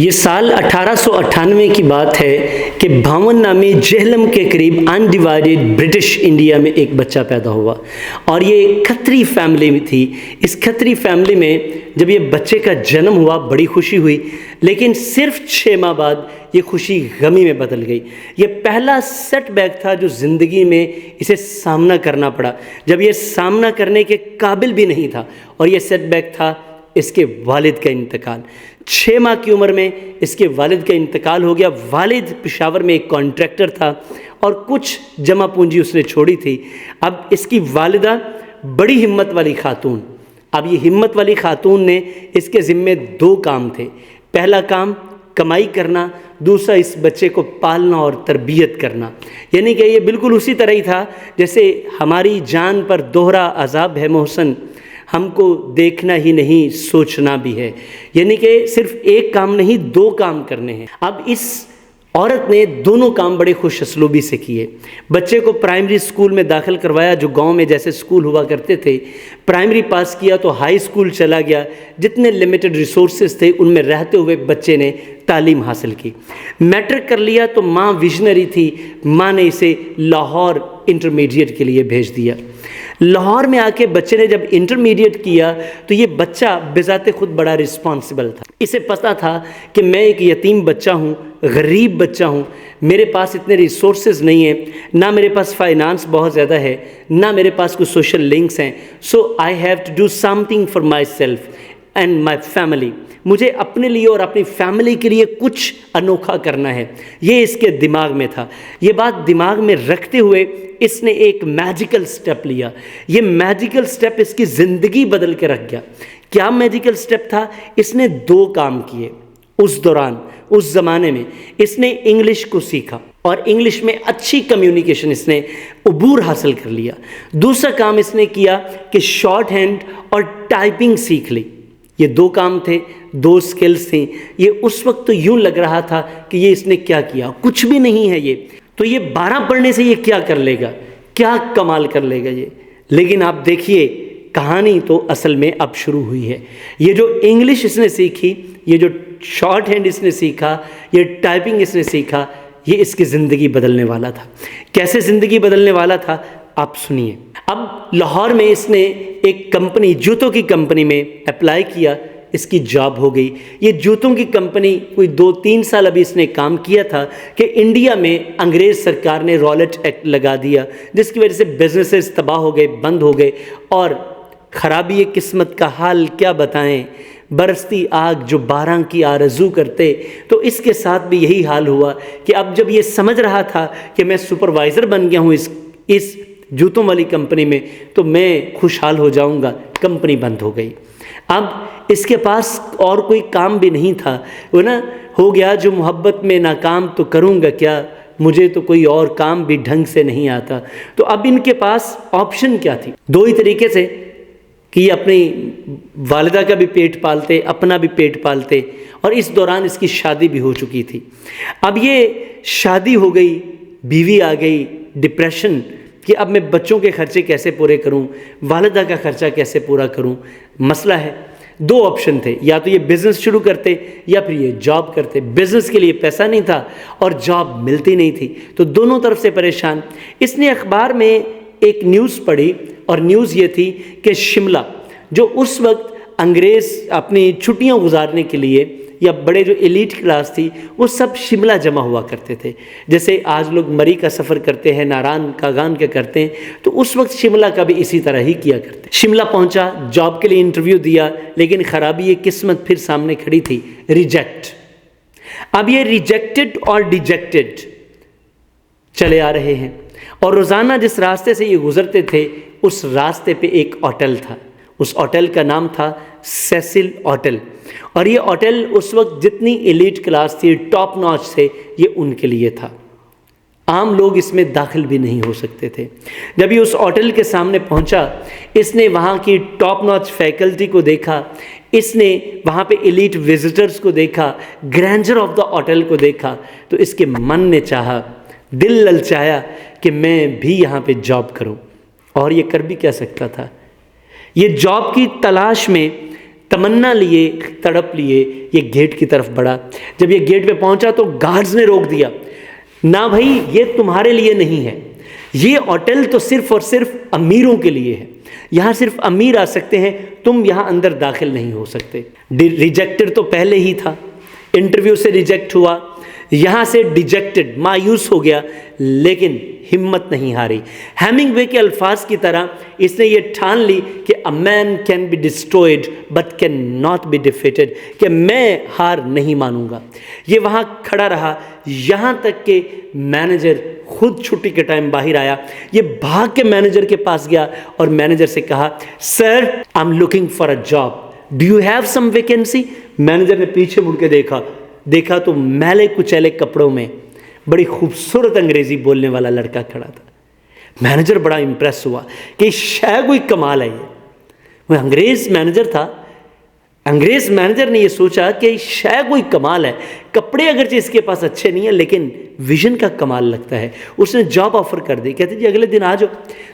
ये साल 1898 की बात है कि भावन नामी जेहलम के करीब अनडिवाइडेड ब्रिटिश इंडिया में एक बच्चा पैदा हुआ और ये खत्री फैमिली में थी। इस खत्री फैमिली में जब ये बच्चे का जन्म हुआ बड़ी खुशी हुई, लेकिन सिर्फ 6 माह बाद ये खुशी गमी में बदल गई। ये पहला सेटबैक था जो ज़िंदगी में इसे सामना करना पड़ा, जब ये सामना करने के काबिल भी नहीं था। और ये सेटबैक था इसके वालिद का इंतकाल। 6 माह की उम्र में इसके वालिद का इंतकाल हो गया। वालिद पेशावर में एक कॉन्ट्रैक्टर था और कुछ जमा पूंजी उसने छोड़ी थी। अब इसकी वालिदा बड़ी हिम्मत वाली खातून, अब ये हिम्मत वाली खातून ने इसके ज़िम्मे 2 काम थे। पहला काम कमाई करना, दूसरा इस बच्चे को पालना और तरबियत करना। यानी कि ये बिल्कुल उसी तरह ही था जैसे हमारी जान पर दोहरा अजाब है मोहसन, हमको देखना ही नहीं सोचना भी है। यानी कि सिर्फ एक काम नहीं 2 काम करने हैं। अब इस औरत ने दोनों काम बड़े खुश असलूबी से किए। बच्चे को प्राइमरी स्कूल में दाखिल करवाया, जो गांव में जैसे स्कूल हुआ करते थे। प्राइमरी पास किया तो हाई स्कूल चला गया। जितने लिमिटेड रिसोर्सेज थे उनमें रहते हुए बच्चे ने तालीम हासिल की। मैट्रिक कर लिया तो माँ विजनरी थी, माँ ने इसे लाहौर इंटरमीडिएट के लिए भेज दिया। लाहौर में आके बच्चे ने जब इंटरमीडिएट किया तो ये बच्चा बेज़ाते खुद बड़ा रिस्पॉन्सिबल था। इसे पता था कि मैं एक यतीम बच्चा हूँ, गरीब बच्चा हूँ, मेरे पास इतने रिसोर्सेज नहीं है, ना मेरे पास फाइनेंस बहुत ज़्यादा है, ना मेरे पास कुछ सोशल लिंक्स हैं। So I have to do something for myself and my family. मुझे अपने लिए और अपनी फैमिली के लिए कुछ अनोखा करना है, ये इसके दिमाग में था। ये बात दिमाग में रखते हुए इसने एक मैजिकल स्टेप लिया। ये मैजिकल स्टेप इसकी ज़िंदगी बदल के रख गया। क्या मैजिकल स्टेप था? इसने 2 काम किए उस दौरान, उस ज़माने में। इसने इंग्लिश को सीखा और इंग्लिश में अच्छी कम्युनिकेशन इसने अबूर हासिल कर लिया। दूसरा काम इसने किया कि शॉर्ट हैंड और टाइपिंग सीख ली। ये 2 काम थे, 2 स्किल्स थी। ये उस वक्त तो यूँ लग रहा था कि ये इसने क्या किया, कुछ भी नहीं है ये तो। ये 12 पढ़ने से ये क्या कर लेगा, क्या कमाल कर लेगा ये। लेकिन आप देखिए कहानी तो असल में अब शुरू हुई है। ये जो इंग्लिश इसने सीखी, ये जो शॉर्ट हैंड इसने सीखा, ये टाइपिंग इसने सीखा, ये इसकी ज़िंदगी बदलने वाला था। कैसे ज़िंदगी बदलने वाला था आप सुनिए। अब लाहौर में इसने एक कंपनी, जूतों की कंपनी में अप्लाई किया, इसकी जॉब हो गई। ये जूतों की कंपनी कोई 2-3 साल अभी इसने काम किया था कि इंडिया में अंग्रेज़ सरकार ने रॉलेट एक्ट लगा दिया, जिसकी वजह से बिजनेसेस तबाह हो गए, बंद हो गए। और ख़राबी किस्मत का हाल क्या बताएं, बरसती आग जो बारह की आरज़ू करते। तो इसके साथ भी यही हाल हुआ कि अब जब ये समझ रहा था कि मैं सुपरवाइज़र बन गया हूँ इस जूतों वाली कंपनी में, तो मैं खुशहाल हो जाऊँगा, कंपनी बंद हो गई। अब इसके पास और कोई काम भी नहीं था। वो ना हो गया जो मोहब्बत में नाकाम तो करूँगा क्या, मुझे तो कोई और काम भी ढंग से नहीं आता। तो अब इनके पास ऑप्शन क्या थी? 2 ही तरीके से कि अपनी वालिदा का भी पेट पालते, अपना भी पेट पालते। और इस दौरान इसकी शादी भी हो चुकी थी। अब ये शादी हो गई, बीवी आ गई, डिप्रेशन कि अब मैं बच्चों के खर्चे कैसे पूरे करूं, वालिदा का खर्चा कैसे पूरा करूं, मसला है। 2 ऑप्शन थे, या तो ये बिज़नेस शुरू करते या फिर ये जॉब करते। बिज़नेस के लिए पैसा नहीं था और जॉब मिलती नहीं थी, तो दोनों तरफ से परेशान। इसने अखबार में एक न्यूज़ पढ़ी और न्यूज़ ये थी कि शिमला, जो उस वक्त अंग्रेज़ अपनी छुट्टियां गुजारने के लिए या बड़े जो एलीट क्लास थी वो सब शिमला जमा हुआ करते थे। जैसे आज लोग मरी का सफ़र करते हैं, नारायण कागान के करते हैं, तो उस वक्त शिमला का भी इसी तरह ही किया करते। शिमला पहुंचा, जॉब के लिए इंटरव्यू दिया, लेकिन ख़राबी ये किस्मत फिर सामने खड़ी थी, रिजेक्ट। अब ये रिजेक्टेड और डिजेक्टेड चले आ रहे हैं और रोज़ाना जिस रास्ते से ये गुजरते थे उस रास्ते पे एक होटल था। उस होटल का नाम था सेसिल होटल। और ये होटल उस वक्त जितनी एलीट क्लास थी, टॉप नॉच थे, ये उनके लिए था। आम लोग इसमें दाखिल भी नहीं हो सकते थे। जब ये उस होटल के सामने पहुंचा, इसने वहाँ की टॉप नॉच फैकल्टी को देखा, इसने वहाँ पे एलीट विजिटर्स को देखा, ग्रैंडर ऑफ द होटल को देखा, तो इसके मन ने चाहा, दिल ललचाया कि मैं भी यहाँ पे जॉब करूँ। और ये कर भी क्या सकता था? ये जॉब की तलाश में तमन्ना लिए, तड़प लिए, ये गेट की तरफ बढ़ा। जब ये गेट पे पहुंचा तो गार्ड्स ने रोक दिया, ना भाई ये तुम्हारे लिए नहीं है, ये होटल तो सिर्फ और सिर्फ अमीरों के लिए है, यहाँ सिर्फ अमीर आ सकते हैं, तुम यहाँ अंदर दाखिल नहीं हो सकते। रिजेक्टेड तो पहले ही था, इंटरव्यू से रिजेक्ट हुआ, यहाँ से डिजेक्टेड, मायूस हो गया, लेकिन हिम्मत नहीं हारी। हेमिंगवे के अल्फाज की तरह इसने ये ठान ली कि a man can be destroyed but can not be defeated, कि मैं हार नहीं मानूंगा। ये वहाँ खड़ा रहा यहाँ तक कि मैनेजर खुद छुट्टी के टाइम बाहर आया। ये भाग के मैनेजर के पास गया और मैनेजर से कहा, sir I am looking for a job, do you have some vacancy. Manager ने पीछे मुड़ के देखा तो मैले कुचैले कपड़ों में बड़ी खूबसूरत अंग्रेजी बोलने वाला लड़का खड़ा था। मैनेजर बड़ा इंप्रेस हुआ कि शायद कोई कमाल है ये। वो अंग्रेज मैनेजर था। अंग्रेज मैनेजर ने ये सोचा कि शायद कोई कमाल है, कपड़े अगरचे इसके पास अच्छे नहीं है लेकिन विजन का कमाल लगता है। उसने जॉब ऑफर कर दी, कहते जी अगले दिन आ जाओ।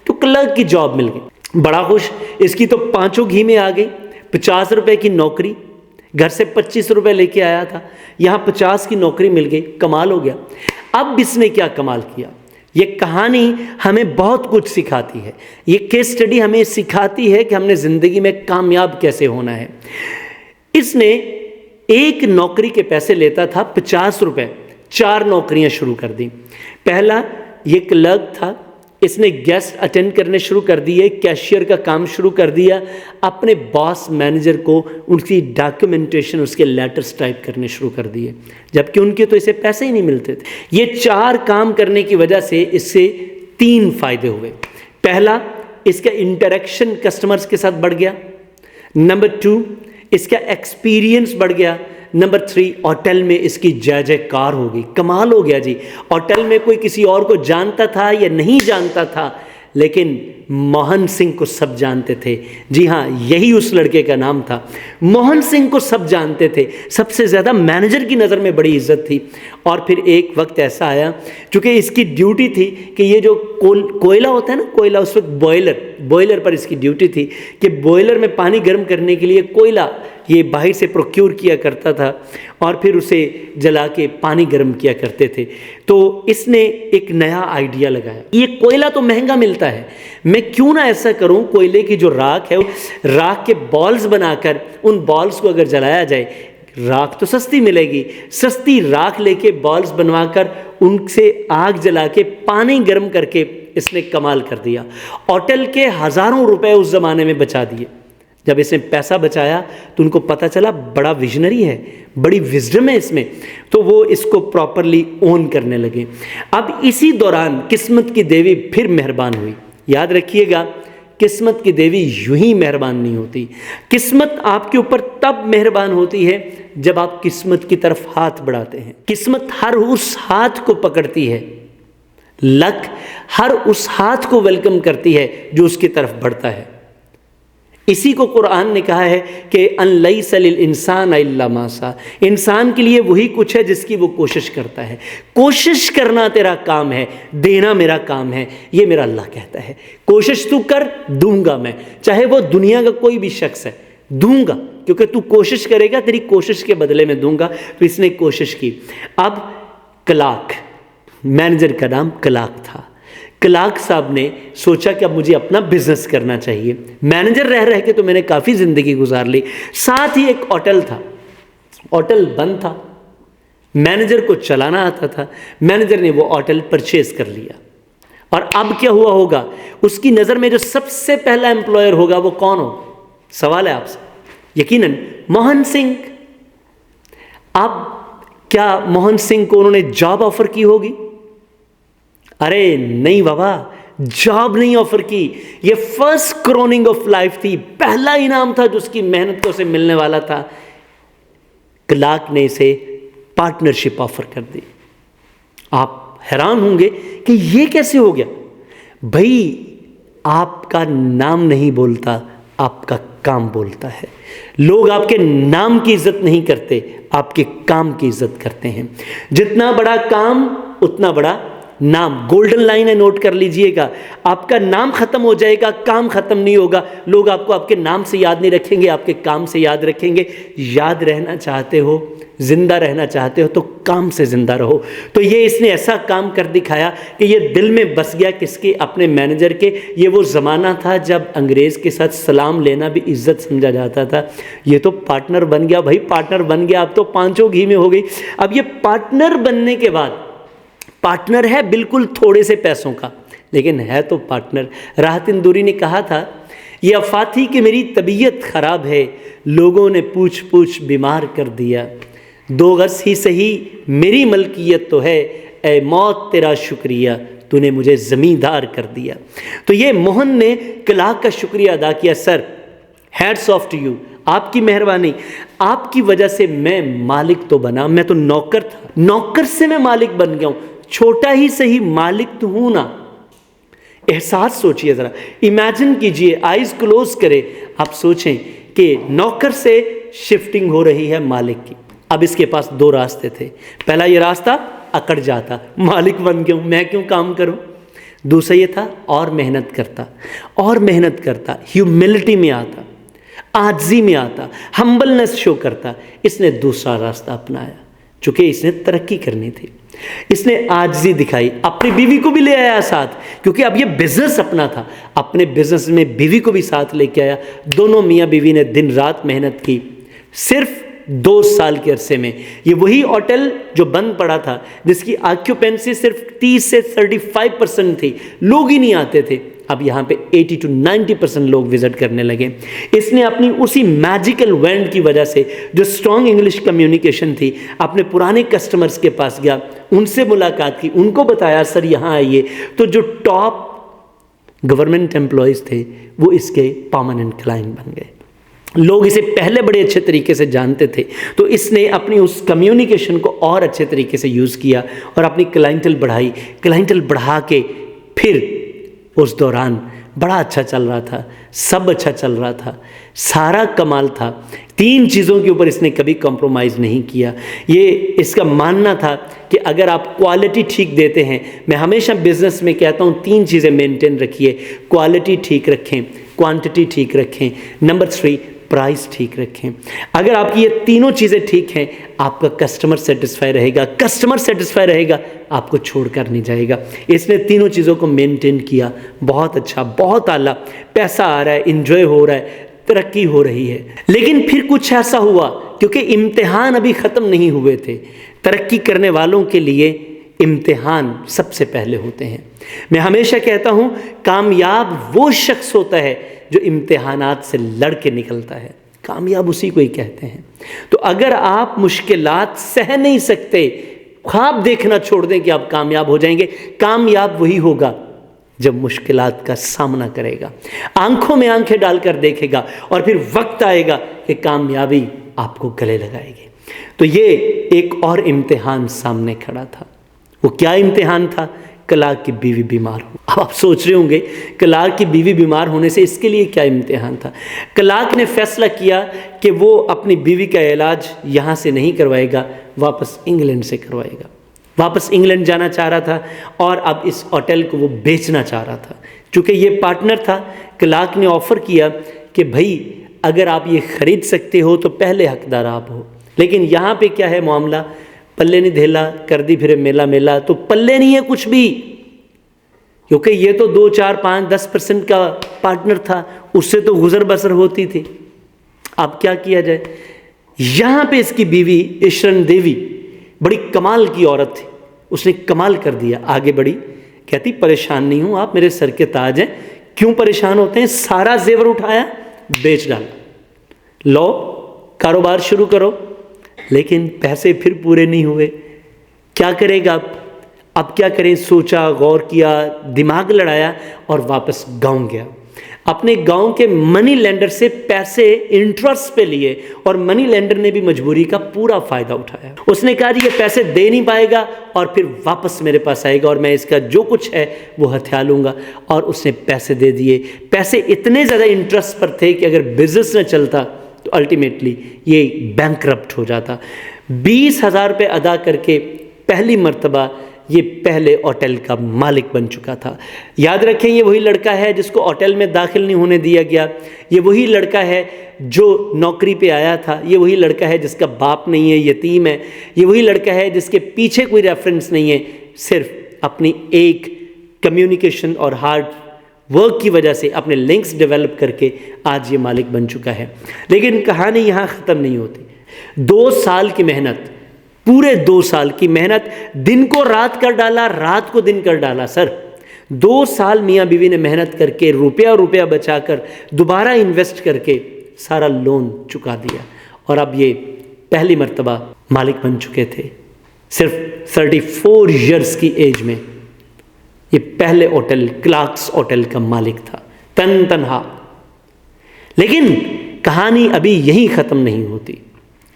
तो क्लर्क की जॉब मिल गई, बड़ा खुश। इसकी तो 5 घी में आ गई। 50 रुपए की नौकरी, घर से 25 रुपए लेके आया था, यहाँ 50 की नौकरी मिल गई, कमाल हो गया। अब इसने क्या कमाल किया, ये कहानी हमें बहुत कुछ सिखाती है। ये केस स्टडी हमें सिखाती है कि हमने ज़िंदगी में कामयाब कैसे होना है। इसने एक नौकरी के पैसे लेता था 50 रुपए, 4 नौकरियां शुरू कर दी। पहला ये क्लर्क था, इसने गेस्ट अटेंड करने शुरू कर दिए, कैशियर का काम शुरू कर दिया, अपने बॉस मैनेजर को उनकी डॉक्यूमेंटेशन, उसके लेटर्स टाइप करने शुरू कर दिए, जबकि उनके तो इसे पैसे ही नहीं मिलते थे। ये 4 काम करने की वजह से इससे 3 फायदे हुए। पहला, इसका इंटरेक्शन कस्टमर्स के साथ बढ़ गया। नंबर 2, इसका एक्सपीरियंस बढ़ गया। नंबर 3, होटल में इसकी जय जयकार हो गई, कमाल हो गया जी। होटल में कोई किसी और को जानता था या नहीं जानता था, लेकिन मोहन सिंह को सब जानते थे। जी हाँ, यही उस लड़के का नाम था। मोहन सिंह को सब जानते थे, सबसे ज़्यादा मैनेजर की नज़र में बड़ी इज्जत थी। और फिर एक वक्त ऐसा आया, चूँकि इसकी ड्यूटी थी कि ये जो कोयला होता है ना, कोयला, उस वक्त बॉयलर पर इसकी ड्यूटी थी कि बॉयलर में पानी गर्म करने के लिए कोयला ये बाहर से प्रोक्योर किया करता था और फिर उसे जला के पानी गर्म किया करते थे। तो इसने एक नया आइडिया लगाया, ये कोयला तो महंगा मिलता है, मैं क्यों ना ऐसा करूं, कोयले की जो राख है, राख के बॉल्स बनाकर उन बॉल्स को अगर जलाया जाए, राख तो सस्ती मिलेगी, सस्ती राख लेके बॉल्स बनवाकर उनसे आग जला के पानी गर्म करके इसने कमाल कर दिया। होटल के हज़ारों रुपए उस ज़माने में बचा दिए। जब इसने पैसा बचाया तो उनको पता चला बड़ा विजनरी है, बड़ी विजडम है इसमें, तो वो इसको प्रॉपरली ओन करने लगे। अब इसी दौरान किस्मत की देवी फिर मेहरबान हुई। याद रखिएगा, किस्मत की देवी यूं ही मेहरबान नहीं होती। किस्मत आपके ऊपर तब मेहरबान होती है जब आप किस्मत की तरफ हाथ बढ़ाते हैं। किस्मत हर उस हाथ को पकड़ती है, लक हर उस हाथ को वेलकम करती है जो उसकी तरफ बढ़ता है। इसी को कुरान ने कहा है कि अनलैसा लिल इंसान इल्ला मा सा, इंसान के लिए वही कुछ है जिसकी वो कोशिश करता है। कोशिश करना तेरा काम है, देना मेरा काम है, ये मेरा अल्लाह कहता है। कोशिश तू कर, दूंगा मैं, चाहे वो दुनिया का कोई भी शख्स है, दूंगा, क्योंकि तू कोशिश करेगा, तेरी कोशिश के बदले में दूंगा। तो इसने कोशिश की। अब क्लार्क, मैनेजर का नाम क्लार्क था। क्लार्क साहब ने सोचा कि अब मुझे अपना बिजनेस करना चाहिए। मैनेजर रह रह के तो मैंने काफ़ी ज़िंदगी गुजार ली। साथ ही एक होटल था, होटल बंद था, मैनेजर को चलाना आता था। मैनेजर ने वो होटल परचेज कर लिया। और अब क्या हुआ होगा, उसकी नज़र में जो सबसे पहला एम्प्लॉयर होगा वो कौन हो? सवाल है आपसे। यकीनन मोहन सिंह। अब क्या मोहन सिंह को उन्होंने जॉब ऑफर की होगी? अरे नहीं बाबा, जॉब नहीं ऑफर की। ये फर्स्ट क्रोनिंग ऑफ लाइफ थी, पहला इनाम था जो उसकी मेहनत को उसे मिलने वाला था। क्लार्क ने इसे पार्टनरशिप ऑफर कर दी। आप हैरान होंगे कि ये कैसे हो गया। भाई, आपका नाम नहीं बोलता, आपका काम बोलता है। लोग आपके नाम की इज्जत नहीं करते, आपके काम की इज्जत करते हैं। जितना बड़ा काम उतना बड़ा नाम, गोल्डन लाइन है, नोट कर लीजिएगा। आपका नाम खत्म हो जाएगा, काम खत्म नहीं होगा। लोग आपको आपके नाम से याद नहीं रखेंगे, आपके काम से याद रखेंगे। याद रहना चाहते हो, जिंदा रहना चाहते हो तो काम से जिंदा रहो। तो ये इसने ऐसा काम कर दिखाया कि ये दिल में बस गया किसके, अपने मैनेजर के। ये वो ज़माना था जब अंग्रेज़ के साथ सलाम लेना भी इज्जत समझा जाता था। ये तो पार्टनर बन गया भाई, पार्टनर बन गया, अब तो पांचों घी में हो गई। अब ये पार्टनर बनने के बाद, पार्टनर है बिल्कुल थोड़े से पैसों का, लेकिन है तो पार्टनर। राहत इंदौरी ने कहा था, ये अफवाह थी कि मेरी तबीयत ख़राब है, लोगों ने पूछ पूछ बीमार कर दिया। 2 गज ही सही मेरी मलकियत तो है, ए मौत तेरा शुक्रिया, तूने मुझे ज़मींदार कर दिया। तो ये मोहन ने क्लार्क का शुक्रिया अदा किया। Sir, hats off to you, आपकी मेहरबानी, आपकी वजह से मैं मालिक तो बना, मैं तो नौकर था, नौकर से मैं मालिक बन गया हूँ। छोटा ही सही मालिक तो हूँ ना। एहसास सोचिए ज़रा, इमेजिन कीजिए, आइज़ क्लोज करें, आप सोचें कि नौकर से शिफ्टिंग हो रही है मालिक की। अब इसके पास 2 रास्ते थे। पहला ये रास्ता, अकड़ जाता, मालिक बन गया हूँ, मैं क्यों काम करूँ। दूसरा ये था, और मेहनत करता, और मेहनत करता, ह्यूमिलिटी में आता, आजिज़ी में आता, हम्बलनेस शो करता। इसने दूसरा रास्ता अपनाया, चूँकि इसने तरक्की करनी थी। इसने आजिज़ी दिखाई, अपनी बीवी को भी ले आया साथ, क्योंकि अब ये बिजनेस अपना था। अपने बिजनेस में बीवी को भी साथ लेके आया। दोनों मियाँ बीवी ने दिन रात मेहनत की। सिर्फ 2 साल के अरसे में ये वही होटल जो बंद पड़ा था, जिसकी ऑक्यूपेंसी सिर्फ 30 से 35% थी, लोग ही नहीं आते थे, अब यहाँ पे 80 to 90% लोग विजिट करने लगे। इसने अपनी उसी मैजिकल वैंड की वजह से, जो स्ट्रॉन्ग इंग्लिश कम्युनिकेशन थी, अपने पुराने कस्टमर्स के पास गया, उनसे मुलाकात की, उनको बताया सर यहाँ आइए। तो जो टॉप गवर्नमेंट एम्प्लॉयज़ थे वो इसके परमानेंट क्लाइंट बन गए। लोग इसे पहले बड़े अच्छे तरीके से जानते थे, तो इसने अपनी उस कम्युनिकेशन को और अच्छे तरीके से यूज़ किया और अपनी क्लाइंटल बढ़ाई। क्लाइंटल बढ़ा के फिर उस दौरान बड़ा अच्छा चल रहा था, सब अच्छा चल रहा था, सारा कमाल था। 3 चीज़ों के ऊपर इसने कभी कॉम्प्रोमाइज़ नहीं किया। ये इसका मानना था कि अगर आप क्वालिटी ठीक देते हैं, मैं हमेशा बिजनेस में कहता हूँ 3 चीज़ें मेंटेन रखिए, क्वालिटी ठीक रखें, क्वांटिटी ठीक रखें, नंबर 3 प्राइस ठीक रखें। अगर आपकी ये तीनों चीज़ें ठीक हैं, आपका कस्टमर सेटिस्फाई रहेगा, कस्टमर सेटिस्फाई रहेगा, आपको छोड़कर नहीं जाएगा। इसने तीनों चीज़ों को मेंटेन किया, बहुत अच्छा, बहुत आला, पैसा आ रहा है, इंजॉय हो रहा है, तरक्की हो रही है। लेकिन फिर कुछ ऐसा हुआ, क्योंकि इम्तिहान अभी ख़त्म नहीं हुए थे। तरक्की करने वालों के लिए इम्तिहान सबसे पहले होते हैं। मैं हमेशा कहता हूँ, कामयाब वो शख्स होता है जो इम्तिहानात से लड़ के निकलता है, कामयाब उसी को ही कहते हैं। तो अगर आप मुश्किलात सह नहीं सकते, ख्वाब देखना छोड़ दें कि आप कामयाब हो जाएंगे, कामयाब वही होगा जब मुश्किलात का सामना करेगा, आंखों में आंखें डालकर देखेगा, और फिर वक्त आएगा कि कामयाबी आपको गले लगाएगी। तो ये एक और इम्तिहान सामने खड़ा था। वो क्या इम्तिहान था? क्लार्क की बीवी बीमार हो। अब आप सोच रहे होंगे, क्लार्क की बीवी बीमार होने से इसके लिए क्या इम्तिहान था? क्लार्क ने फैसला किया कि वो अपनी बीवी का इलाज यहाँ से नहीं करवाएगा, वापस इंग्लैंड से करवाएगा। वापस इंग्लैंड जाना चाह रहा था और अब इस होटल को वो बेचना चाह रहा था। चूँकि ये पार्टनर था, क्लार्क ने ऑफ़र किया कि भाई अगर आप ये ख़रीद सकते हो तो पहले हकदार आप हो। लेकिन यहाँ पे क्या है मामला, पल्ले नहीं धेला, कर दी फिर मेला मेला, तो पल्ले नहीं है कुछ भी, क्योंकि ये तो 2, 4, 5, 10% का पार्टनर था, उससे तो गुजर बसर होती थी। अब क्या किया जाए? यहाँ पे इसकी बीवी ईशरण देवी बड़ी कमाल की औरत थी, उसने कमाल कर दिया, आगे बढ़ी, कहती परेशान नहीं हूँ, आप मेरे सर के ताज हैं, क्यों परेशान होते हैं? सारा जेवर उठाया, बेच डाला, लो कारोबार शुरू करो। लेकिन पैसे फिर पूरे नहीं हुए, क्या करेगा अब क्या करें? सोचा, गौर किया, दिमाग लड़ाया और वापस गांव गया। अपने गांव के मनी लेंडर से पैसे इंटरेस्ट पे लिए और मनी लेंडर ने भी मजबूरी का पूरा फ़ायदा उठाया। उसने कहा जी ये पैसे दे नहीं पाएगा और फिर वापस मेरे पास आएगा और मैं इसका जो कुछ है वो हथिया लूँगा। और उसने पैसे दे दिए। पैसे इतने ज़्यादा इंटरेस्ट पर थे कि अगर बिजनेस न चलता तो अल्टीमेटली ये बैंकरप्ट हो जाता। 20,000 रुपये अदा करके पहली मर्तबा ये पहले होटल का मालिक बन चुका था। याद रखें, ये वही लड़का है जिसको होटल में दाखिल नहीं होने दिया गया, ये वही लड़का है जो नौकरी पे आया था, ये वही लड़का है जिसका बाप नहीं है, यतीम है, ये वही लड़का है जिसके पीछे कोई रेफरेंस नहीं है, सिर्फ अपनी एक कम्युनिकेशन और हार्ड वर्क की वजह से अपने लिंक्स डेवलप करके आज ये मालिक बन चुका है। लेकिन कहानी यहाँ ख़त्म नहीं होती। 2 साल की मेहनत, पूरे 2 साल की मेहनत, दिन को रात कर डाला, रात को दिन कर डाला। सर 2 साल मियाँ बीवी ने मेहनत करके रुपया बचाकर दोबारा इन्वेस्ट करके सारा लोन चुका दिया और अब ये पहली मर्तबा मालिक बन चुके थे। सिर्फ 34 इयर्स की एज में ये पहले होटल क्लार्क्स होटल का मालिक था, तनहा। लेकिन कहानी अभी यहीं ख़त्म नहीं होती,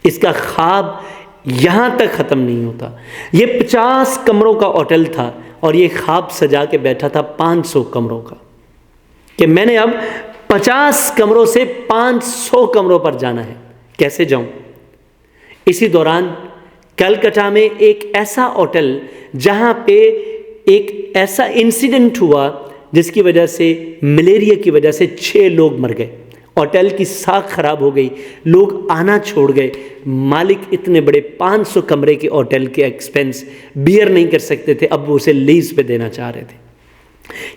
इसका ख्वाब यहाँ तक ख़त्म नहीं होता। ये 50 कमरों का होटल था और ये ख्वाब सजा के बैठा था 500 कमरों का, कि मैंने अब 50 कमरों से 500 कमरों पर जाना है। कैसे जाऊं? इसी दौरान कलकत्ता में एक ऐसा होटल जहां पे एक ऐसा इंसिडेंट हुआ जिसकी वजह से मलेरिया की वजह से 6 लोग मर गए। होटल की साख खराब हो गई, लोग आना छोड़ गए। मालिक इतने बड़े 500 कमरे के होटल के एक्सपेंस बियर नहीं कर सकते थे, अब वो उसे लीज पे देना चाह रहे थे,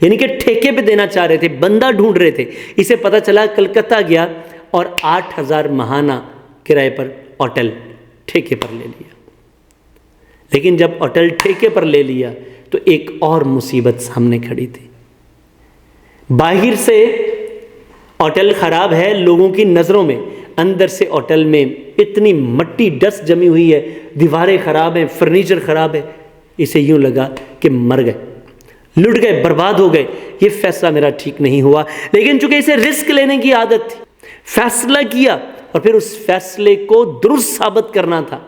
यानी कि ठेके पे देना चाह रहे थे, बंदा ढूंढ रहे थे। इसे पता चला, कलकत्ता गया और 8,000 महाना किराए पर होटल ठेके पर ले लिया। लेकिन जब होटल ठेके पर ले लिया तो एक और मुसीबत सामने खड़ी थी। बाहर से होटल खराब है लोगों की नज़रों में, अंदर से होटल में इतनी मट्टी डस्ट जमी हुई है, दीवारें खराब हैं, फर्नीचर खराब है। इसे यूं लगा कि मर गए, लुट गए, बर्बाद हो गए, ये फैसला मेरा ठीक नहीं हुआ। लेकिन चूंकि इसे रिस्क लेने की आदत थी, फैसला किया और फिर उस फैसले को दुरुस्त साबित करना था।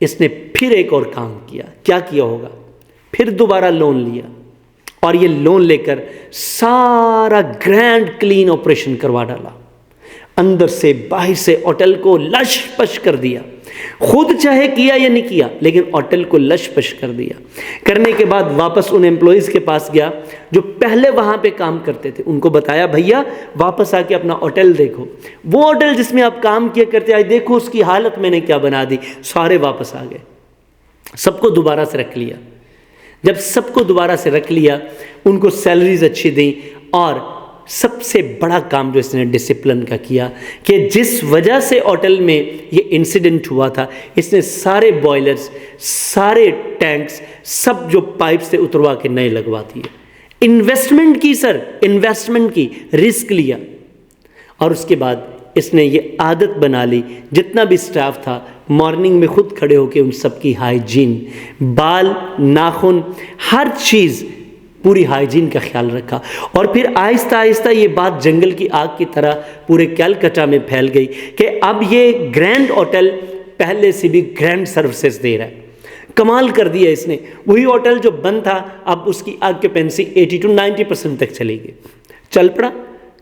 इसने फिर एक और काम किया। क्या किया होगा? फिर दोबारा लोन लिया और ये लोन लेकर सारा ग्रैंड क्लीन ऑपरेशन करवा डाला, अंदर से बाहर से होटल को लश पश कर दिया। खुद चाहे किया या नहीं किया, लेकिन होटल को लश पश कर दिया। करने के बाद वापस उन एम्प्लॉइज़ के पास गया जो पहले वहाँ पे काम करते थे, उनको बताया, भैया वापस आके अपना होटल देखो, वो होटल जिसमें आप काम किया करते आए, देखो उसकी हालत मैंने क्या बना दी। सारे वापस आ गए, सबको दोबारा से रख लिया। जब सबको दोबारा से रख लिया, उनको सैलरीज अच्छी दी और सबसे बड़ा काम जो इसने डिसिप्लिन का किया कि जिस वजह से होटल में ये इंसिडेंट हुआ था, इसने सारे बॉयलर्स, सारे टैंक्स, सब जो पाइप्स थे उतरवा के नए लगवा दिए। इन्वेस्टमेंट की सर, इन्वेस्टमेंट की, रिस्क लिया। और उसके बाद इसने ये आदत बना ली, जितना भी स्टाफ था मॉर्निंग में खुद खड़े होकर उन सबकी हाइजीन, बाल, नाखून, हर चीज़ पूरी हाइजीन का ख्याल रखा। और फिर आहिस्ता आहिस्ता ये बात जंगल की आग की तरह पूरे कलकत्ता में फैल गई कि अब ये ग्रैंड होटल पहले से भी ग्रैंड सर्विसेज दे रहा है। कमाल कर दिया इसने। वही होटल जो बंद था, अब उसकी ऑक्यूपेंसी 80 to 90% तक चली गई। चल पड़ा,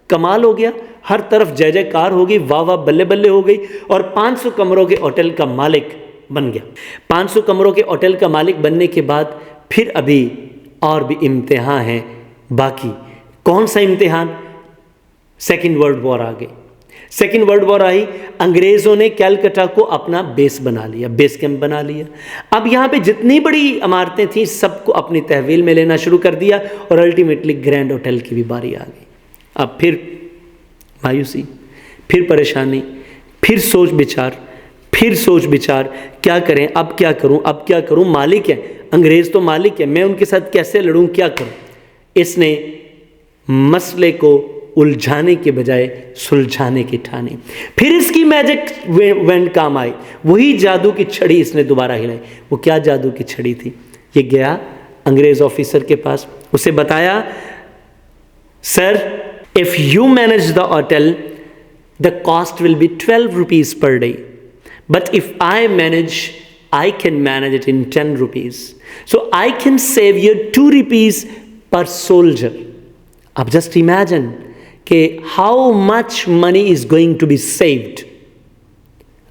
कमाल हो गया, हर तरफ जय जयकार हो गई, वाह वाह बल्ले बल्ले हो गई और 500 कमरों के होटल का मालिक बन गया। 500 कमरों के होटल का मालिक बनने के बाद फिर अभी और भी इम्तिहान हैं बाकी। कौन सा इम्तिहान? सेकेंड वर्ल्ड वॉर आ गई। सेकेंड वर्ल्ड वॉर आई, अंग्रेज़ों ने कलकत्ता को अपना बेस बना लिया, बेस कैंप बना लिया। अब यहाँ पे जितनी बड़ी इमारतें थीं सबको अपनी तहवील में लेना शुरू कर दिया और अल्टीमेटली ग्रैंड होटल की भी बारी आ गई। अब फिर मायूसी, फिर परेशानी, फिर सोच विचार, क्या करें, अब क्या करूं, अब क्या करूं? मालिक है, अंग्रेज़ तो मालिक है, मैं उनके साथ कैसे लड़ूं, क्या करूं? इसने मसले को उलझाने के बजाय सुलझाने की ठानी। फिर इसकी मैजिक वेंड काम आई, वही जादू की छड़ी इसने दोबारा हिलाई। वो क्या जादू की छड़ी थी? ये गया अंग्रेज़ ऑफिसर के पास, उसे बताया, sir, if you manage the hotel, the cost will be 12 rupees per day. But if I manage, I can manage it in 10 rupees. So I can save you 2 rupees per soldier. अब just imagine कि how much money is going to be saved.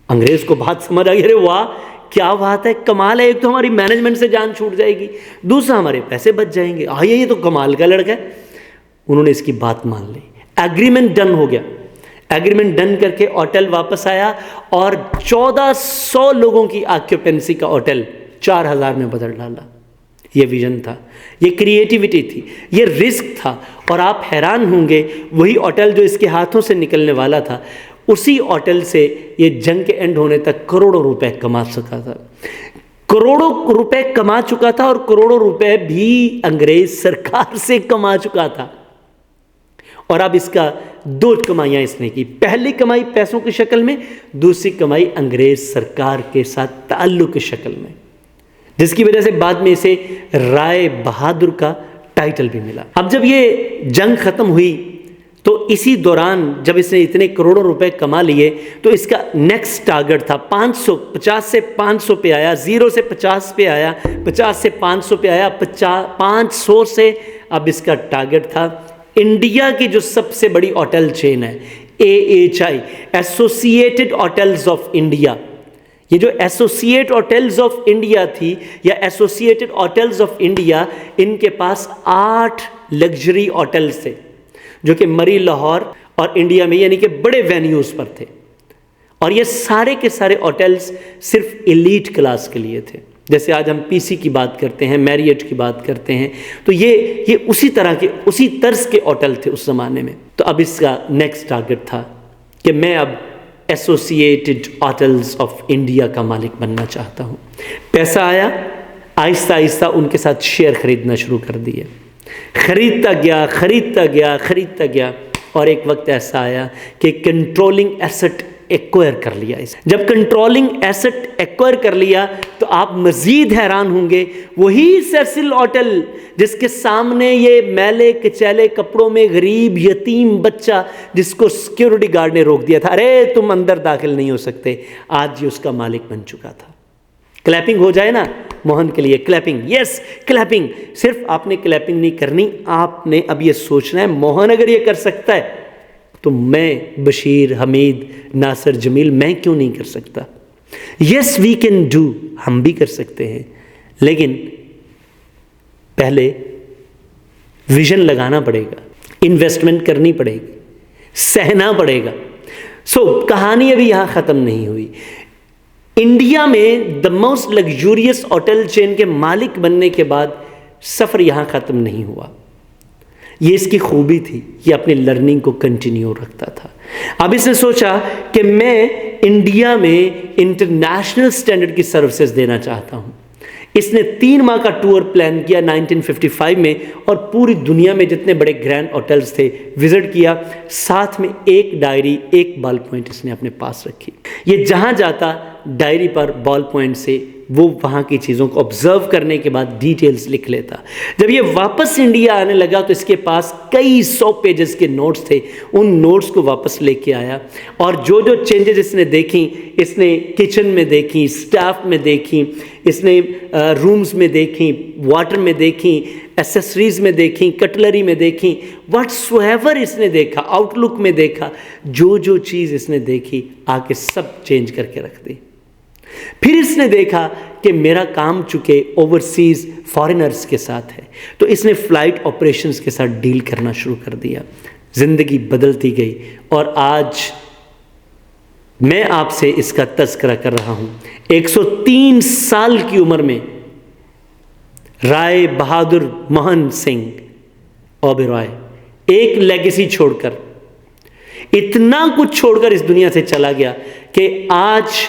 अंग्रेज को बात समझ आई, अरे वाह क्या बात है, कमाल है, एक तो हमारी मैनेजमेंट से जान छूट जाएगी, दूसरा हमारे पैसे बच जाएंगे, आइए ये तो कमाल का लड़का है। उन्होंने इसकी बात मान ली, एग्रीमेंट डन हो गया। एग्रीमेंट डन करके होटल वापस आया और 1400 लोगों की ऑक्यूपेंसी का होटल 4000 में बदल डाला। ये विजन था, ये क्रिएटिविटी थी, ये रिस्क था। और आप हैरान होंगे, वही होटल जो इसके हाथों से निकलने वाला था, उसी होटल से ये जंग के एंड होने तक करोड़ों रुपए कमा सका था, करोड़ों रुपए कमा चुका था। और करोड़ों रुपए भी अंग्रेज सरकार से कमा चुका था। और अब इसका दो कमाइयाँ इसने की, पहली कमाई पैसों की शक्ल में, दूसरी कमाई अंग्रेज सरकार के साथ ताल्लुक की शक्ल में, जिसकी वजह से बाद में इसे राय बहादुर का टाइटल भी मिला। अब जब ये जंग खत्म हुई तो इसी दौरान जब इसने इतने करोड़ों रुपए कमा लिए तो इसका नेक्स्ट टारगेट था 500, 50 से 500 पे आया, 0 से 50 पे आया, 50 से 500 पे आया, 500 से अब इसका टारगेट था इंडिया की जो सबसे बड़ी होटल चेन है AHI, associated hotels of India. ये जो एसोसिएट होटल्स ऑफ इंडिया थी या एसोसिएटेड होटल्स ऑफ इंडिया, इनके पास 8 लग्जरी होटल्स थे जो कि मरी, लाहौर और इंडिया में यानी कि बड़े वेन्यूज पर थे। और ये सारे के सारे होटल्स सिर्फ एलीट क्लास के लिए थे। जैसे आज हम PC की बात करते हैं, मैरियट की बात करते हैं, तो ये उसी तरह के, उसी तर्ज के होटल थे उस ज़माने में। तो अब इसका नेक्स्ट टारगेट था कि मैं अब एसोसिएटेड होटल्स ऑफ इंडिया का मालिक बनना चाहता हूँ। पैसा आया, आहिस्ता आहिस्ता उनके साथ शेयर खरीदना शुरू कर दिए, खरीदता गया, खरीदता गया, खरीदता गया। और एक वक्त ऐसा आया कि कंट्रोलिंग एसेट एक्वायर कर लिया इसे। जब कंट्रोलिंग एसेट एक्वायर कर लिया तो आप मजीद हैरान होंगे, वही सेसिल होटल जिसके सामने ये मैले कचैले कपड़ों में गरीब यतीम बच्चा जिसको सिक्योरिटी गार्ड ने रोक दिया था, अरे तुम अंदर दाखिल नहीं हो सकते, आज ये उसका मालिक बन चुका था। क्लैपिंग हो जाए ना मोहन के लिए, क्लैपिंग, यस क्लैपिंग। सिर्फ आपने क्लैपिंग नहीं करनी, आपने अब ये सोचना है मोहन अगर ये कर सकता है तो मैं, बशीर, हमीद, नासिर, जमील, मैं क्यों नहीं कर सकता। यस वी कैन डू, हम भी कर सकते हैं, लेकिन पहले विजन लगाना पड़ेगा, इन्वेस्टमेंट करनी पड़ेगी, सहना पड़ेगा। कहानी अभी यहां खत्म नहीं हुई। इंडिया में the most luxurious hotel chain के मालिक बनने के बाद सफर यहां खत्म नहीं हुआ। ये इसकी खूबी थी, ये अपनी लर्निंग को कंटिन्यू रखता था। अब इसने सोचा कि मैं इंडिया में इंटरनेशनल स्टैंडर्ड की सर्विसेज देना चाहता हूँ। इसने 3 माह का टूर प्लान किया 1955 में और पूरी दुनिया में जितने बड़े ग्रैंड होटल्स थे विजिट किया। साथ में एक डायरी, एक बॉल पॉइंट इसने अपने पास रखी। ये जहाँ जाता डायरी पर बॉल पॉइंट से वो वहाँ की चीज़ों को ऑब्जर्व करने के बाद डिटेल्स लिख लेता। जब ये वापस इंडिया आने लगा तो इसके पास कई 100 पेजेस के नोट्स थे। उन नोट्स को वापस लेके आया और जो जो चेंजेस इसने देखी, इसने किचन में देखी, स्टाफ में देखी, इसने रूम्स में देखी, वाटर में देखी, एसेसरीज में देखी, कटलरी में देखी, व्हाट्सएवर इसने देखा, आउटलुक में देखा, जो जो चीज़ इसने देखी आके सब चेंज करके रख दी। फिर इसने देखा कि मेरा काम चूंकि ओवरसीज फॉरेनर्स के साथ है तो इसने फ्लाइट ऑपरेशंस के साथ डील करना शुरू कर दिया। ज़िंदगी बदलती गई और आज मैं आपसे इसका तज़किरा कर रहा हूँ। 103 साल की उम्र में राय बहादुर मोहन सिंह ओबेरॉय एक लेगेसी छोड़कर, इतना कुछ छोड़कर इस दुनिया से चला गया कि आज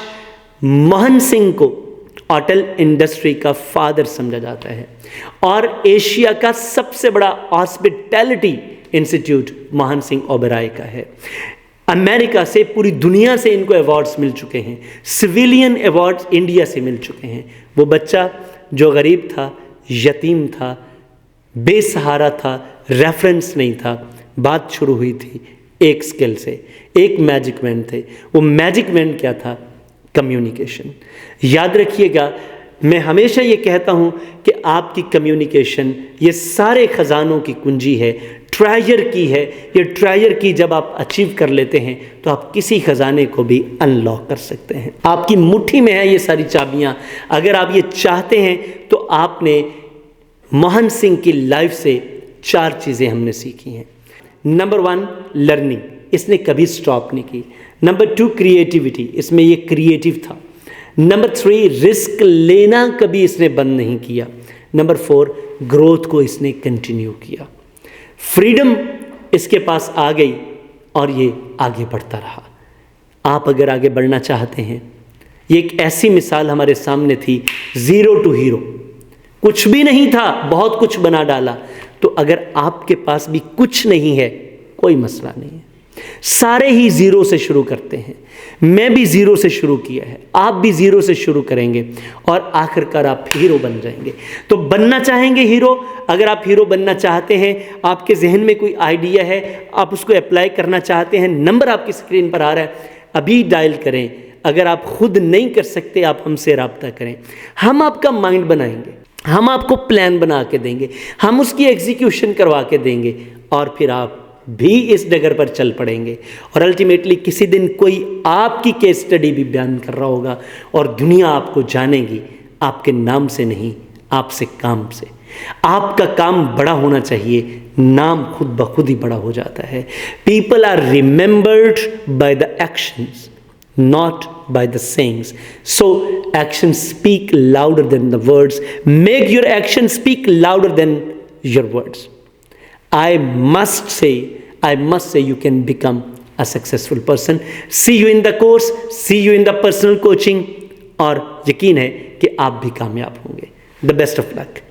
मोहन सिंह को होटल इंडस्ट्री का फादर समझा जाता है और एशिया का सबसे बड़ा हॉस्पिटैलिटी इंस्टीट्यूट मोहन सिंह ओबेरॉय का है। अमेरिका से, पूरी दुनिया से इनको अवार्ड्स मिल चुके हैं, सिविलियन अवार्ड्स इंडिया से मिल चुके हैं। वो बच्चा जो गरीब था, यतीम था, बेसहारा था, रेफरेंस नहीं था, बात शुरू हुई थी एक स्किल से, एक मैजिक मैन थे। वो मैजिक मैन क्या था? कम्युनिकेशन। याद रखिएगा, मैं हमेशा ये कहता हूँ कि आपकी कम्युनिकेशन ये सारे ख़जानों की कुंजी है। ट्रेजर की है। ये ट्रेजर की जब आप अचीव कर लेते हैं तो आप किसी खजाने को भी अनलॉक कर सकते हैं। आपकी मुट्ठी में है ये सारी चाबियाँ। अगर आप ये चाहते हैं तो आपने मोहन सिंह की लाइफ से 4 चीज़ें हमने सीखी हैं। नंबर 1 लर्निंग, इसने कभी स्टॉप नहीं की। नंबर 2 क्रिएटिविटी, इसमें ये क्रिएटिव था। नंबर 3 रिस्क लेना कभी इसने बंद नहीं किया। नंबर 4 ग्रोथ को इसने कंटिन्यू किया। फ्रीडम इसके पास आ गई और ये आगे बढ़ता रहा। आप अगर आगे बढ़ना चाहते हैं, ये एक ऐसी मिसाल हमारे सामने थी, 0 to हीरो, कुछ भी नहीं था, बहुत कुछ बना डाला। तो अगर आपके पास भी कुछ नहीं है, कोई मसला नहीं है। सारे ही 0 से शुरू करते हैं। मैं भी 0 से शुरू किया है, आप भी 0 से शुरू करेंगे और आखिरकार आप हीरो बन जाएंगे। तो बनना चाहेंगे हीरो? अगर आप हीरो बनना चाहते हैं, आपके जहन में कोई आइडिया है, आप उसको अप्लाई करना चाहते हैं, नंबर आपकी स्क्रीन पर आ रहा है, अभी डायल करें। अगर आप खुद नहीं कर सकते, आप हमसे रब्ता करें। हम आपका माइंड बनाएंगे, हम आपको प्लान बना के देंगे, हम उसकी एग्जीक्यूशन करवा के देंगे और फिर आप भी इस डगर पर चल पड़ेंगे। और अल्टीमेटली किसी दिन कोई आपकी केस स्टडी भी बयान कर रहा होगा और दुनिया आपको जानेगी, आपके नाम से नहीं, आपसे काम से। आपका काम बड़ा होना चाहिए, नाम खुद ब खुद ही बड़ा हो जाता है। People are remembered by the actions, not by the sayings. So actions speak louder than the words. Make your actions speak louder than your words. I must say you can become a successful person. See you in the course, see you in the personal coaching, और यकीन है कि आप भी कामयाब होंगे। The best of luck.